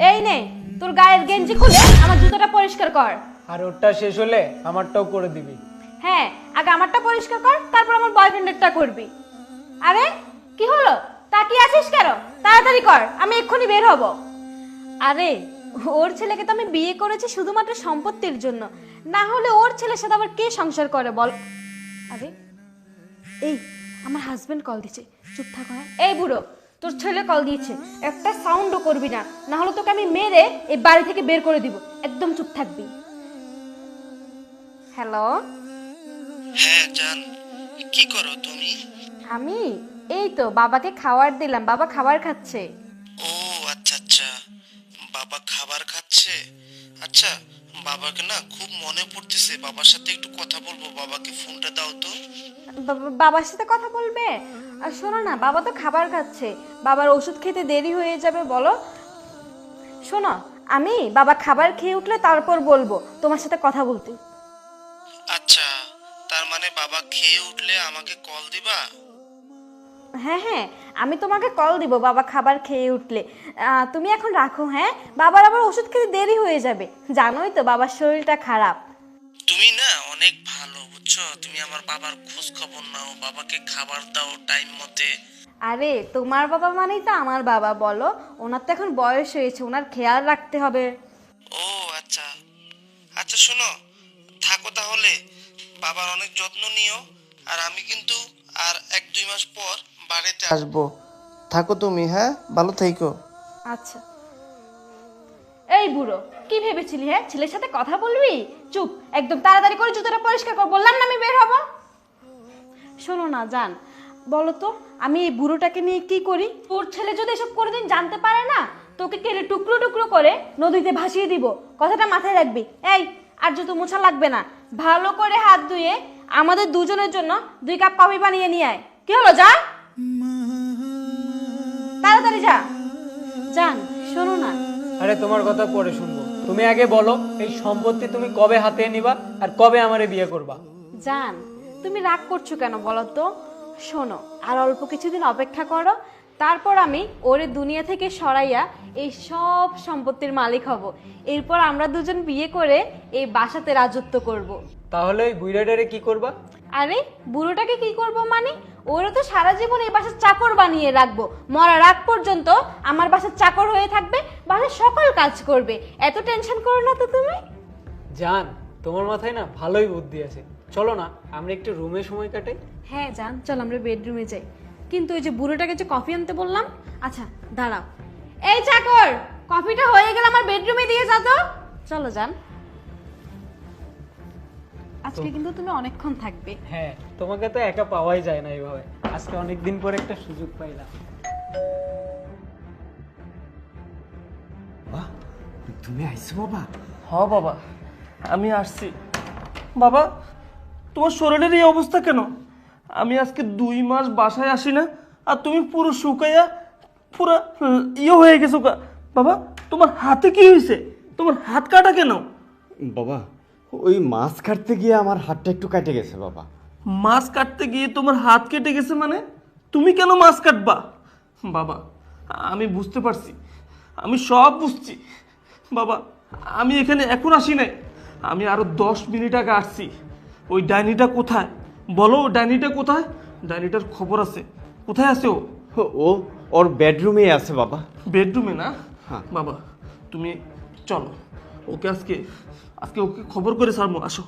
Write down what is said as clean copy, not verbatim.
এই নে তোর গায়ের গেঞ্জি খুলে আমার জুতোটা পরিষ্কার কর। আর ওটা শেষ হলে আমারটাও করে দিবি। হ্যাঁ, আগে আমারটা পরিষ্কার কর, তারপর আমার বয়ফ্রেন্ডেরটা করবি। আরে কি হলো, তাকিয়ে আছিস কেন? তাড়াতাড়ি কর, আমি এক্ষুনি বের হব। আরে ওর ছেলেকে তো আমি বিয়ে করেছি শুধুমাত্র সম্পত্তির জন্য, না হলে ওর ছেলের সাথে আবার কে সংসার করে বল? আরে এই আমার হাজবেন্ড কল দিচ্ছে, চুপ থাক। হ্যাঁ এই বুড়ো, তোর ছেলে কল দিয়েছে, একটা সাউন্ডও করবি না, না হলে তোকে আমি মেরে এই বাড়ি থেকে বের করে দিব। একদম চুপ থাকবি। হ্যালো। হ্যাঁ জান, কি করো তুমি? আমি এই তো বাবাকে খাবার দিলাম, বাবা খাবার খাচ্ছে। ও আচ্ছা আচ্ছা, বাবা খাবার খাচ্ছে। আচ্ছা, বাবাকে না খুব মনে পড়তেছে, বাবার সাথে একটু কথা বলবো, বাবাকে ফোনটা দাও তো। বাবার সাথে কথা বলবে? আর শোনো না, বাবা তো খাবার খাচ্ছে, বাবার ওষুধ খেতে দেরি হয়ে যাবে বলো। শোনো, আমি বাবা খাবার খেয়ে উঠলে তারপর বলবো তোমার সাথে কথা বলতে। আচ্ছা, তার মানে বাবা খেয়ে উঠলে আমাকে কল দিবা? হ্যাঁ হ্যাঁ, আমি তোমাকে কল দিব বাবা খাবার খেয়ে উঠলে। তুমি এখন রাখো। হ্যাঁ, বাবার আবার ওষুধ খেতে দেরি হয়ে যাবে, জানোই তো বাবার শরীরটা খারাপ। তুমি না অনেক ভালো, বুঝছো? তুমি আমার বাবার খোঁজ খবর নাও, বাবাকে খাবার দাও টাইম মতে। আরে তোমার বাবা মানেই তো আমার বাবা, বলো। ওনার তো এখন বয়স হয়েছে, ওনার খেয়াল রাখতে হবে। ও আচ্ছা আচ্ছা, শোনো, থাকো তাহলে, বাবার অনেক যত্ন নিও। আর আমি কিন্তু আর 1-2 মাস পর বাড়িতে আসবো। থাকো তুমি, হ্যাঁ, ভালো থেকো। আচ্ছা। এই বুড়ো, কি ভেবেছিলি? হ্যাঁ, ছেলের সাথে কথা বলবি? চুপ একদম, তাড়াতাড়ি করে জুতোটা পরিষ্কার কর, বললাম না আমি বের হব। শোনো না জান, বলো তো আমি এই বুড়োটাকে নিয়ে কি করি? তোর ছেলে যদি এসব কোনোদিন জানতে পারে না, তোকে কেটে টুকরো টুকরো করে নদীতে ভাসিয়ে দিব, কথাটা মাথায় রাখবি। এই আর জুতো মোছা লাগবে না, ভালো করে হাত ধুয়ে আমাদের দুজনের জন্য 2 কাপ কফি বানিয়ে নিয়ে আয়। কি হলো, যা তাড়াতাড়ি যা। জান শোনো না। আরে তোমার কথা পরে শুনবো, তুমি আগে বলো এই সম্পত্তি তুমি কবে হাতে নিবা আর কবে আমারে বিয়ে করবা? জান তুমি রাগ করছো কেন বলো তো? শোনো, আর অল্প কিছুদিন অপেক্ষা করো, তারপর আমি ওরে দুনিয়া থেকে সরাইয়া এই সব সম্পত্তির মালিক হব। এরপর আমরা দুজন বিয়ে করে এই বাসাতে রাজত্ব করব। তাহলে ওই বুইড়াটারে কি করবা? আরে বুড়োটাকে কি করব মানে? ওরে তো সারা জীবন এই বাসার চাকর বানিয়ে রাখবো, মরার আগ পর্যন্ত আমার বাসার চাকর হয়ে থাকবে, বাসার সকল কাজ করবে। এত টেনশন করো না তো তুমি। জান, তোমার মাথায় না ভালোই বুদ্ধি আছে, চলো না আমরা একটু রুমে সময় কাটাই। হ্যাঁ জান, চল আমরা বেডরুমে যাই। কিন্তু ওই যে বুড়োটাকে যে কফি আনতে বললাম, আচ্ছা দাঁড়াও, এই চাকর, কফিটা হয়ে গেলে আমার বেডরুমে দিয়ে যা তো। চলো জান, আজকে কিন্তু তুমি অনেকক্ষণ থাকবে। হ্যাঁ, তোমাকে তো একা পাওয়াই যায় না এইভাবে, আজকে অনেকদিন পরে একটা সুযোগ পাইলাম। বাহ, তুমি আইছো বাবা? হ বাবা, আমি আসছি। বাবা, তোমার শরীরের এই অবস্থা কেন? আমি আজকে 2 মাস বাসায় আসি না, আর তুমি পুরো শুকাইয়া পুরো হয়ে গেছো। বাবা, তোমার হাতে কি হয়েছে? তোমার হাত কাটা কেন? বাবা, ওই মাছ কাটতে গিয়ে আমার হাতটা একটু কেটে গেছে বাবা। মাছ কাটতে গিয়ে তোমার হাত কেটে গেছে মানে? তুমি কেন মাছ কাটবা? বাবা, আমি বুঝতে পারছি, আমি সব বুঝছি। বাবা, আমি এখানে এখন আসি নাই, আমি আরো 10 মিনিট আগে আসছি। ওই ডাইনিটা কোথায় বলো? ডাইনিটা কোথায়? ডাইনিটার খবর আছে, কোথায় আছে ও? ও ওর বেডরুমে আছে বাবা। বেডরুমে না? হ্যাঁ। বাবা তুমি চলো, ওকে আজকে আজকে ওকে খবর করে ছাড়বো, আসো।